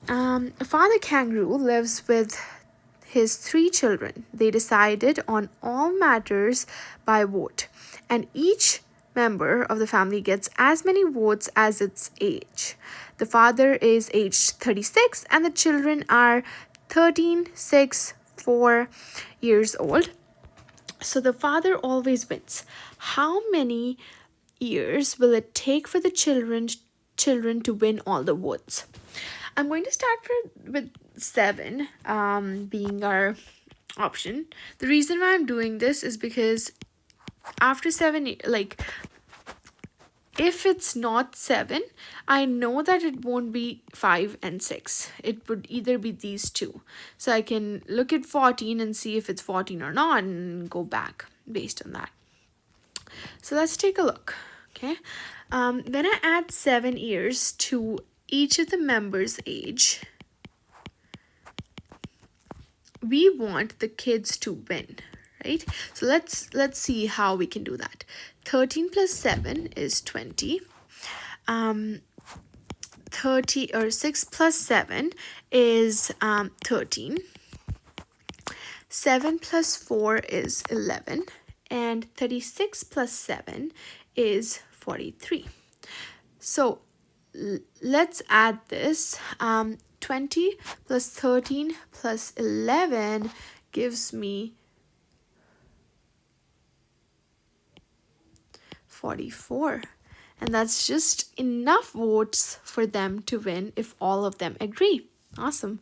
Father Kangaroo lives with his 3 children. They decided on all matters by vote, and each member of the family gets as many votes as its age. The father is aged 36, and the children are 13, 6, 4 years old. So the father always wins. How many years will it take for the children to win all the votes? I'm going to start with 7 being our option. The reason why I'm doing this is because after 7, like, if it's not 7, I know that it won't be 5 and 6. It would either be these two. So I can look at 14 and see if it's 14 or not and go back based on that. So let's take a look. Okay. When I add 7 years to each of the members' age, we want the kids to win, right? So let's see how we can do that. 13 plus 7 is 20. 30 or 6 plus 7 is 13. 7 plus 4 is 11, and 36 plus 7 is 43. So let's add this. 20 plus 13 plus 11 gives me 44. And that's just enough votes for them to win if all of them agree. Awesome.